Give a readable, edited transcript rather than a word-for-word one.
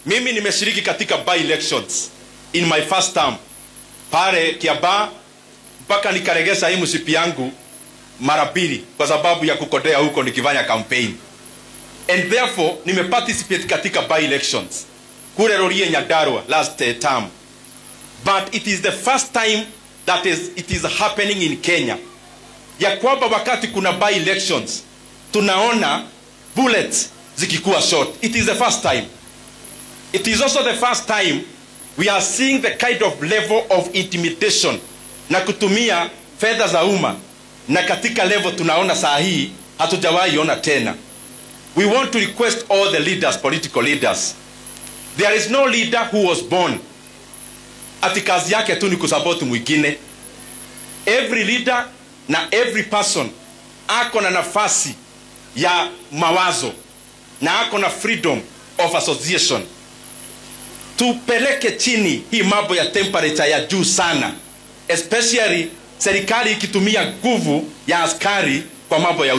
Mimi nimeshiriki katika by elections in my first term pale Kiambaa, mpaka nikaregeza hii msipi yangu mara 2 kwa sababu ya kukodea huko nikifanya campaign. And therefore nimeparticipate katika by elections kule Rorien Nyandarua last term. But it is the first time that it is happening in Kenya, ya kwamba wakati kuna by elections tunaona bullets zikikuwa short. It is the first time. It is also the first time we are seeing the kind of level of intimidation na kutumia fedha za umma, na katika level tunaona saa hii hatujawahi ona tena. We want to request all the leaders, political leaders, there is no leader who was born ati kazi yake tu ni kusupport mwingine. Every leader na every person ako na nafasi ya mawazo na ako na freedom of association. Tupeleke chini hii mambo ya temperature ya juu sana, especially serikali ikitumia nguvu ya askari kwa mambo ya